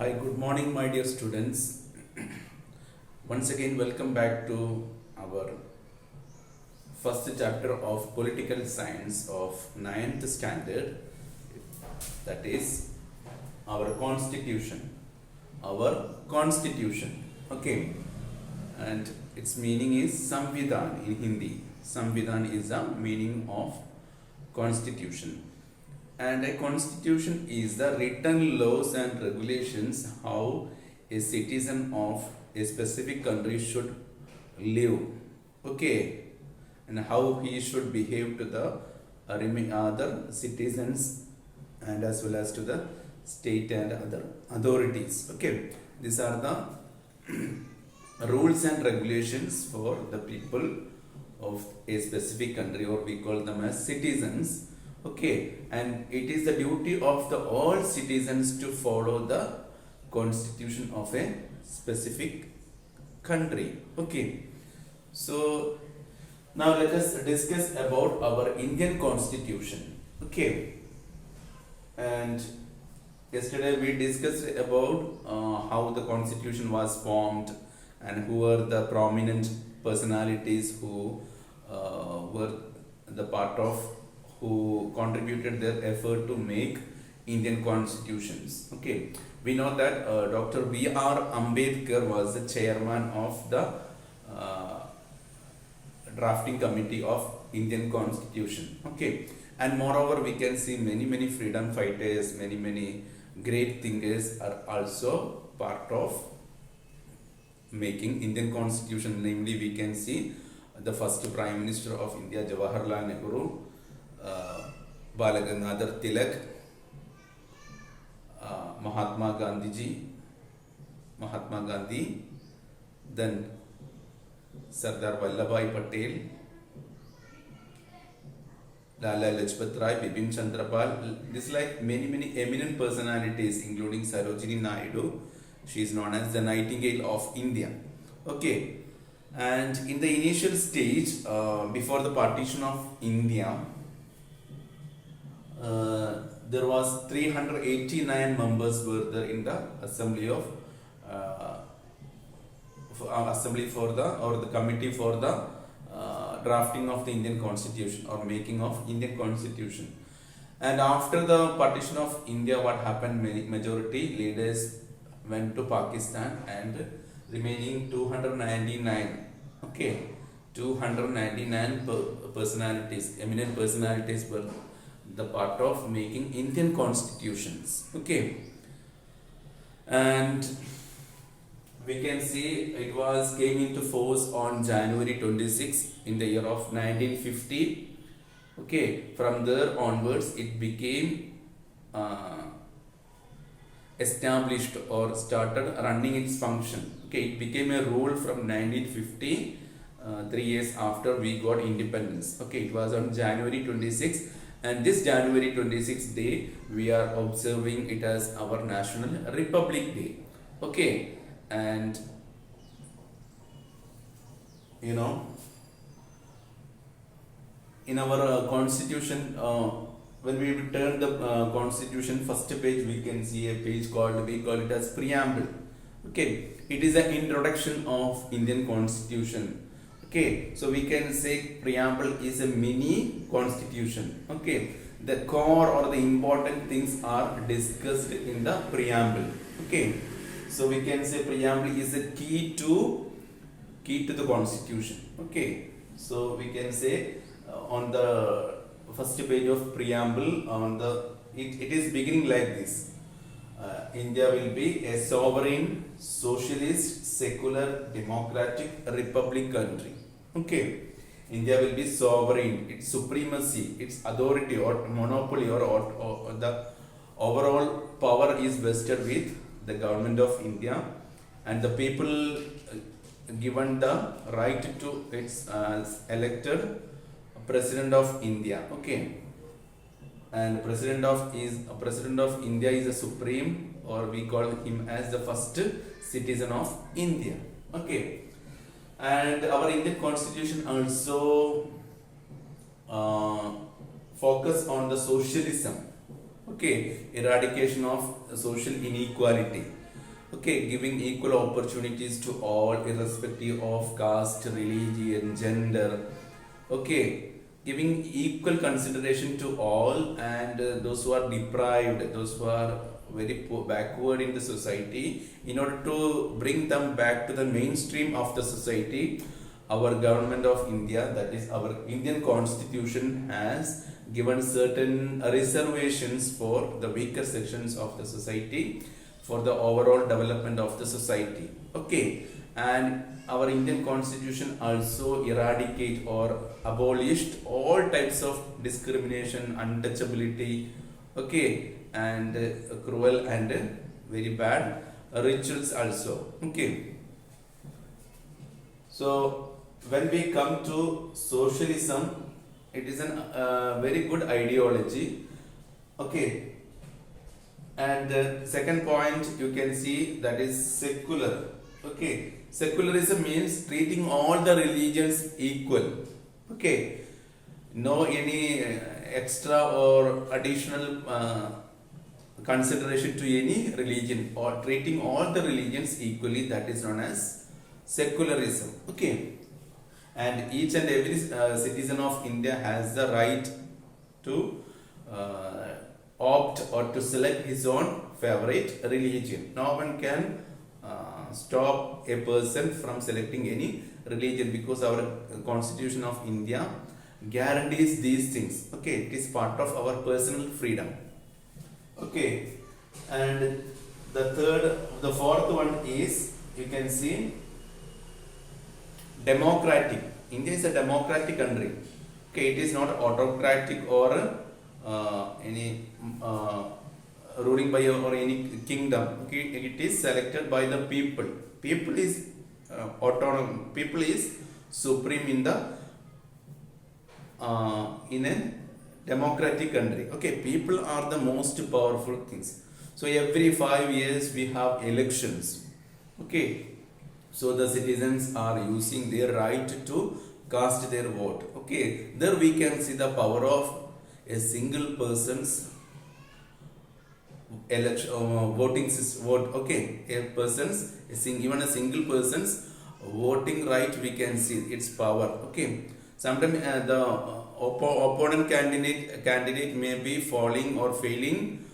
Hi, good morning, my dear students. Once again, welcome back to our first chapter of political science of ninth standard, that is our constitution. Our constitution, okay, and its meaning is Samvidhan in Hindi. Samvidhan is the meaning of constitution. And a constitution is the written laws and regulations how a citizen of a specific country should live, okay, and how he should behave to the other citizens and as well as to the state and other authorities. Okay, these are the rules and regulations for the people of a specific country, or we call them as citizens. Okay, and it is the duty of the all citizens to follow the constitution of a specific country. Okay, so now let us discuss about our Indian constitution. Okay, and yesterday we discussed about how the constitution was formed and who were the prominent personalities who were the part of who contributed their effort to make Indian constitutions. Okay, we know that Dr. B.R. Ambedkar was the chairman of the drafting committee of Indian constitution. Okay, and moreover we can see many freedom fighters, many great thinkers are also part of making Indian constitution. Namely, we can see the first Prime Minister of India, Jawaharlal Nehru, Balaganadhar Tilak, Mahatma Gandhi, then Sardar Vallabhbhai Patel, Lala Lajpat Rai, Bipin Chandra Pal. This like many eminent personalities, including Sarojini Naidu. She is known as the Nightingale of India. Okay, and in the initial stage, before the partition of India, there was 389 members were there in the assembly of assembly for the or the committee for the drafting of the Indian constitution or making of Indian constitution. And after the partition of India, what happened? Majority leaders went to Pakistan, and remaining 299, okay, 299 personalities, eminent personalities were the part of making Indian constitutions. Okay, and we can see it was came into force on January 26 in the year of 1950. Okay, from there onwards it became established or started running its function. Okay, it became a rule from 1950, 3 years after we got independence. Okay, it was on January 26, and this January 26 day we are observing it as our National Republic Day. Okay, and you know, in our constitution, when we turn the constitution first page, we can see a page called, we call it as preamble. Okay, it is an introduction of Indian constitution. Okay, so we can say preamble is a mini constitution. Okay, the core or the important things are discussed in the preamble. Okay, so we can say preamble is a key to the constitution. Okay, so we can say on the first page of preamble, on the it is beginning like this. India will be a sovereign, socialist, secular, democratic republic country. Okay, India will be sovereign, its supremacy, its authority or monopoly or the overall power is vested with the government of India, and the people given the right to its elected President of India. Okay, and President of India is a supreme, or we call him as the first citizen of India. Okay, and our Indian constitution also focus on the socialism. Okay, eradication of social inequality. Okay, giving equal opportunities to all irrespective of caste, religion, gender. Okay, giving equal consideration to all, and those who are deprived, those who are very poor, backward in the society, in order to bring them back to the mainstream of the society. Our government of India, that is our Indian constitution, has given certain reservations for the weaker sections of the society, for the overall development of the society. Okay, and our Indian constitution also eradicate or abolished all types of discrimination, untouchability, okay, and cruel and very bad rituals also. Okay, so when we come to socialism, it is a very good ideology. Okay, and the second point you can see, that is secular. Okay, secularism means treating all the religions equal. Okay, no any extra or additional consideration to any religion, or treating all the religions equally, that is known as secularism. Okay, and each and every citizen of India has the right to opt or to select his own favorite religion. No one can stop a person from selecting any religion, because our constitution of India guarantees these things. Okay, it is part of our personal freedom. Okay, and the fourth one is, you can see, democratic. India is a democratic country. Okay, it is not autocratic or any ruling by or any kingdom. Okay, it is selected by the people. People is autonomous. People is supreme in a democratic country. Okay, people are the most powerful things. So every 5 years we have elections. Okay, so the citizens are using their right to cast their vote. Okay, there we can see the power of a single person's election vote. Okay, even a single person's voting right, we can see its power. Okay, sometimes the opponent candidate may be falling or failing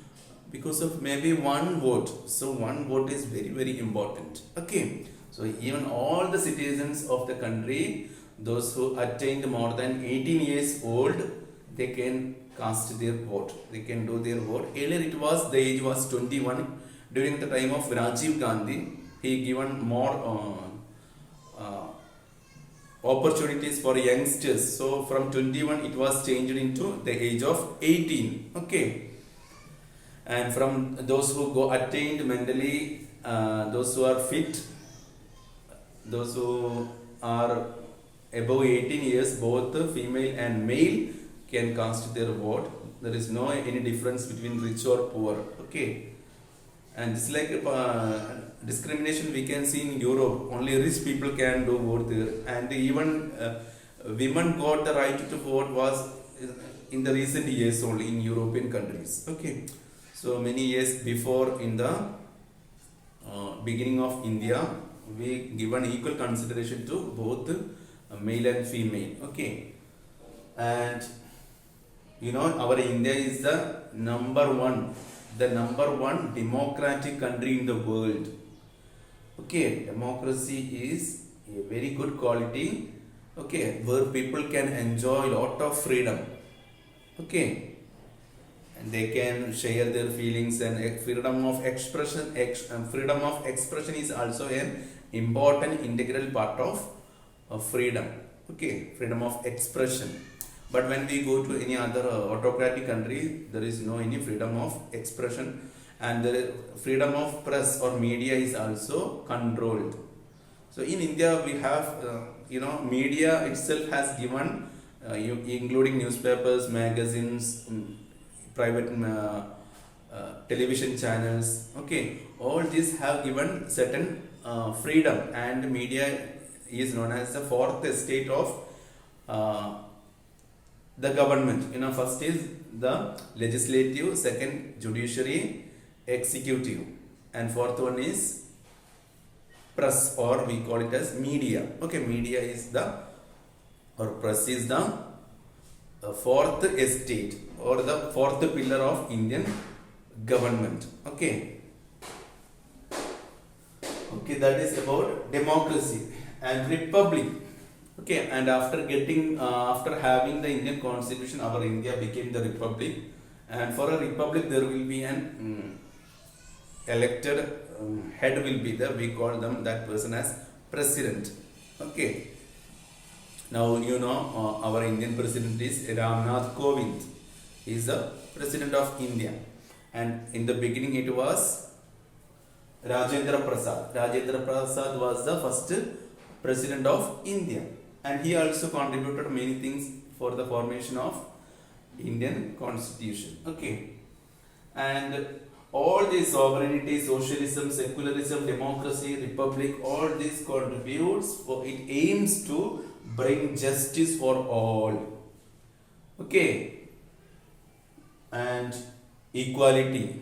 because of maybe one vote. So one vote is very, very important. Okay, so even all the citizens of the country, those who attained more than 18 years old, they can cast their vote. They can do their vote. Earlier the age was 21. During the time of Rajiv Gandhi, he given more opportunities for youngsters. So from 21 it was changed into the age of 18. Okay, and from those who go attained mentally, those who are fit, those who are above 18 years, both female and male can cast their vote. There is no any difference between rich or poor. Okay, and just like discrimination we can see in Europe, only rich people can do vote there, and even women got the right to vote was in the recent years only in European countries. Okay, so many years before, in the beginning of India, we given equal consideration to both male and female. Okay, and our India is the number one democratic country in the world. Okay, democracy is a very good quality. Okay, where people can enjoy a lot of freedom. Okay, and they can share their feelings, and freedom of expression. Freedom of expression is also an important integral part of freedom. Okay, freedom of expression. But when we go to any other autocratic country, there is no any freedom of expression, and the freedom of press or media is also controlled. So in India we have media itself has given including newspapers, magazines, private television channels. Okay, all these have given certain freedom, and media is known as the fourth estate of the government. First is the legislative, second judiciary, executive, and fourth one is press, or we call it as media. Okay, media is the, or press is the fourth estate or the fourth pillar of Indian government. Okay, that is about democracy and republic. Okay, and after having the Indian constitution, our India became the republic, and for a republic there will be an elected head will be there. We call them that person as president. Okay, now you know our Indian president is Ramnath Kovind. He is the president of India, and in the beginning it was Rajendra Prasad. Rajendra Prasad was the first president of India, and he also contributed many things for the formation of Indian constitution. Okay, and all these sovereignty, socialism, secularism, democracy, republic, all these contributes for, it aims to bring justice for all. Okay, and equality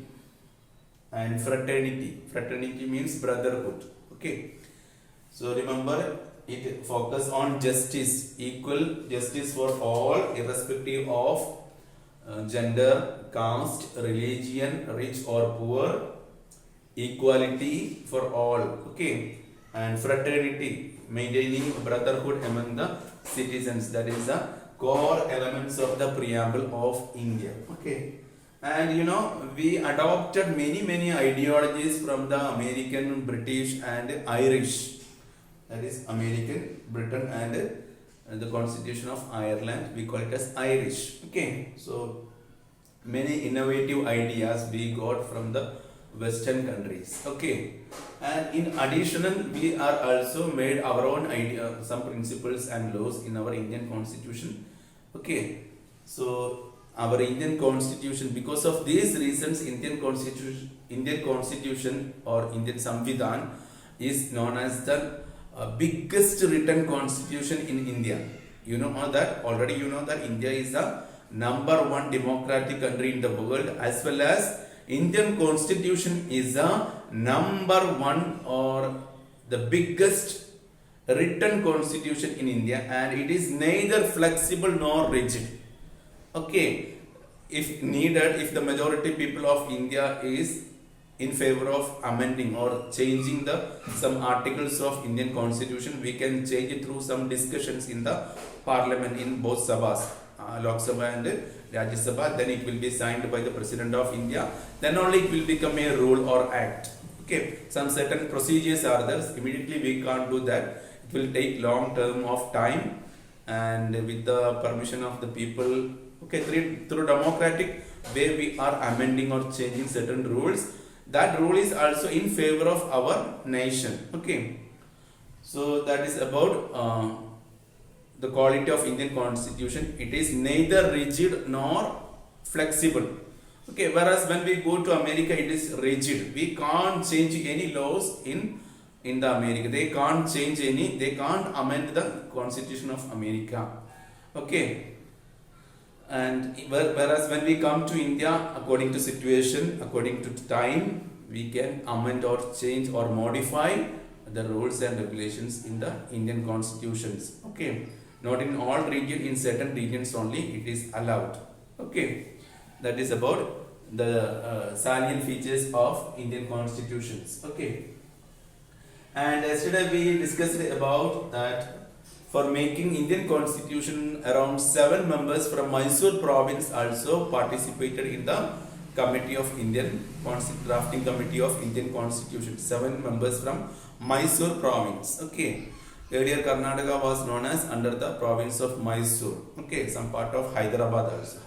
and fraternity. Fraternity means brotherhood. Okay, so remember, it focus on justice, equal justice for all, irrespective of gender, caste, religion, rich or poor, equality for all. Okay, and fraternity, maintaining brotherhood among the citizens. That is the core elements of the preamble of India. Okay, and you know, we adopted many ideologies from the American, British and Irish. That is American, Britain and the Constitution of Ireland, we call it as Irish. Okay, so many innovative ideas we got from the Western countries. Okay, and in addition, we are also made our own idea, some principles and laws in our Indian Constitution. Okay, so our Indian Constitution, because of these reasons, Indian Constitution or Indian Samvidhan is known as the biggest written constitution in India. You know that already. You know that India is the #1 democratic country in the world, as well as Indian Constitution is the #1 or the biggest written constitution in India, and it is neither flexible nor rigid. Okay, if needed, if the majority people of India is in favor of amending or changing some articles of Indian Constitution, we can change it through some discussions in the Parliament, in both Sabhas, Lok Sabha and Rajya Sabha. Then it will be signed by the President of India. Then only it will become a rule or act. Okay, some certain procedures are there. Immediately we can't do that. It will take long term of time, and with the permission of the people. Okay, through democratic way we are amending or changing certain rules. That rule is also in favor of our nation. Okay, so that is about the quality of Indian Constitution. It is neither rigid nor flexible. Okay, whereas when we go to America, it is rigid. We can't change any laws in the America. They can't amend the Constitution of America. Okay, and whereas when we come to India, according to situation, according to time, we can amend or change or modify the rules and regulations in the Indian constitutions. Okay, not in all regions, in certain regions only it is allowed. Okay, that is about the salient features of Indian constitutions. Okay, and yesterday we discussed about that. For making Indian Constitution, around 7 members from Mysore province also participated in the drafting committee of Indian Constitution. 7 members from Mysore province. Okay, earlier Karnataka was known as under the province of Mysore. Okay, some part of Hyderabad also.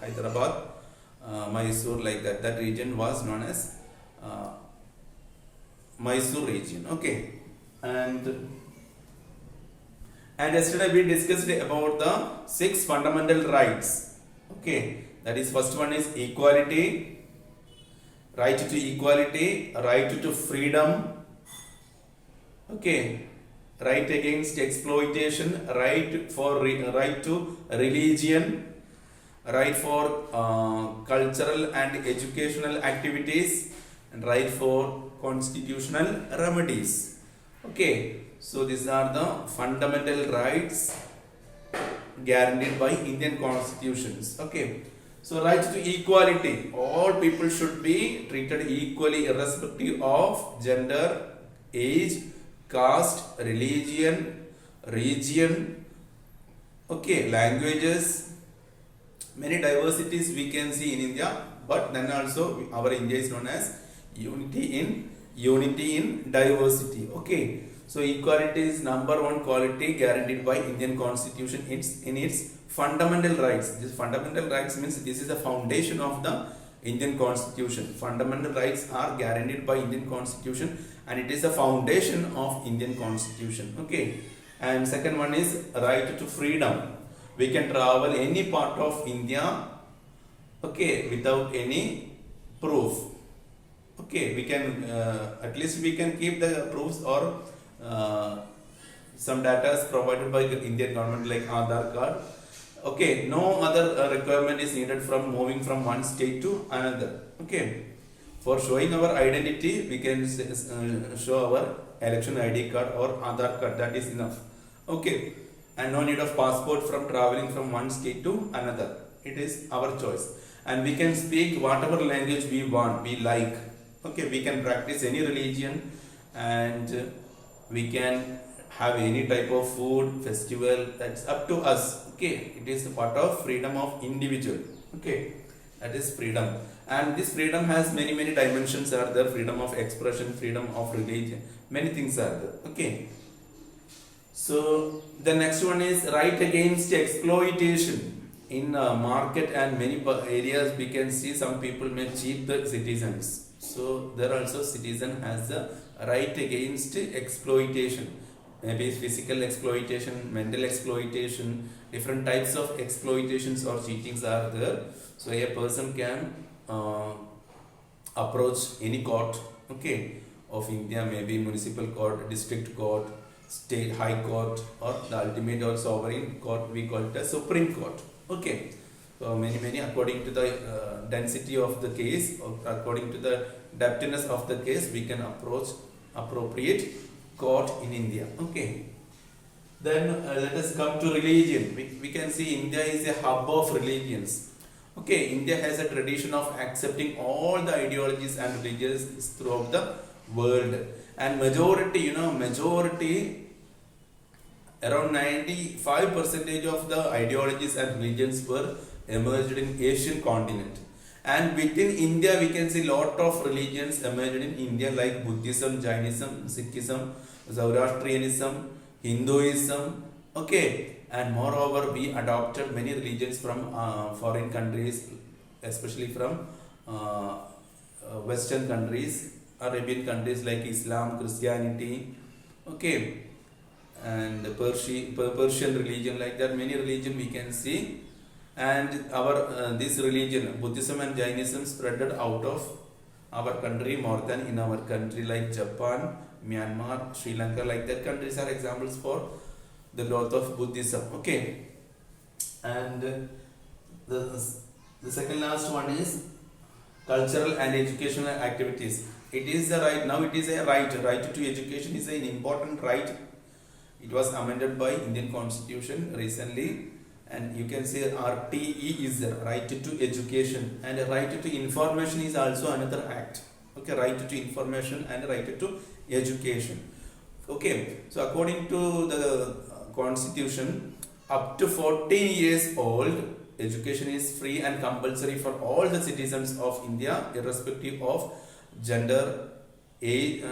Mysore, like that. That region was known as Mysore region. Okay, and yesterday we discussed about the 6 fundamental rights. Okay, that is, first one is equality, right to equality, right to freedom. Okay, right against exploitation, right to religion, right for cultural and educational activities, and right for constitutional remedies. Okay, so these are the fundamental rights guaranteed by Indian constitutions. Okay, so right to equality, all people should be treated equally irrespective of gender, age, caste, religion, region, okay, languages. Many diversities we can see in India, but then also our India is known as unity in diversity. Okay, so equality is number one quality guaranteed by Indian constitution. It's in its fundamental rights. This fundamental rights means this is the foundation of the Indian constitution. Fundamental rights are guaranteed by Indian constitution, and it is the foundation of Indian constitution. Okay, and second one is right to freedom. We can travel any part of India, okay, without any proof. Okay, we can at least we can keep the proofs or some data is provided by the Indian government like Aadhaar card. Okay, no other requirement is needed from moving from one state to another. Okay, for showing our identity we can show our election ID card or Aadhaar card, that is enough. Okay, and no need of passport from traveling from one state to another. It is our choice, and we can speak whatever language we want, we like. Okay, we can practice any religion, and we can have any type of food festival. That's up to us. Okay, it is a part of freedom of individual. Okay, that is freedom, and this freedom has many dimensions are there. Freedom of expression, freedom of religion, many things are there. Okay, so the next one is right against exploitation. In market and many areas we can see some people may cheat the citizens. So there also citizen has the right against exploitation. Maybe physical exploitation, mental exploitation, different types of exploitations or cheatings are there. So a person can approach any court, okay, of India, maybe municipal court, district court, state high court, or the ultimate or sovereign court, we call it as Supreme Court. Okay, so many according to the density of the case, or according to the depthness of the case, we can approach appropriate court in India. Okay, then let us come to religion. We can see India is a hub of religions. Okay, India has a tradition of accepting all the ideologies and religions throughout the world, and majority around 95% of the ideologies and religions were emerged in Asian continent. And within India we can see lot of religions emerged in India, like Buddhism, Jainism, Sikhism, Zoroastrianism, Hinduism. Okay, and moreover we adopted many religions from foreign countries, especially from Western countries, Arabian countries like Islam, Christianity. Okay, and Persian religion, like that many religion we can see. And our this religion Buddhism and Jainism spreaded out of our country more than in our country, like Japan, Myanmar, Sri Lanka, like that countries are examples for the growth of Buddhism. Okay, and the second last one is cultural and educational activities. It is a right, now it is a right to education is an important right. It was amended by Indian Constitution recently, and you can say RTE is the right to education, and a right to information is also another act. Okay, right to information and right to education. Okay, so according to the Constitution, up to 14 years old, education is free and compulsory for all the citizens of India, irrespective of gender, age,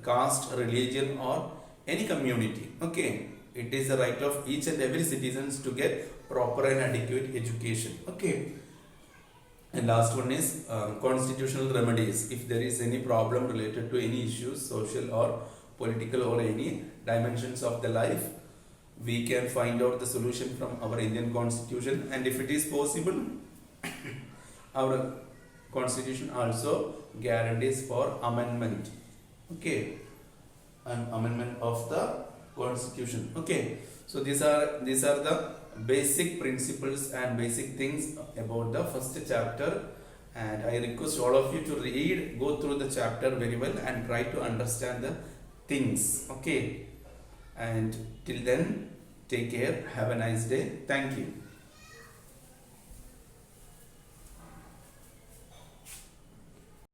caste, religion, or any community. Okay, it is the right of each and every citizens to get proper and adequate education. Okay, and last one is constitutional remedies. If there is any problem related to any issues, social or political or any dimensions of the life, we can find out the solution from our Indian Constitution. And if it is possible, our Constitution also guarantees for amendment. Okay, an amendment of the Constitution. Okay, so these are the basic principles and basic things about the first chapter, and I request all of you to go through the chapter very well and try to understand the things. Okay, and till then, take care, have a nice day, thank you.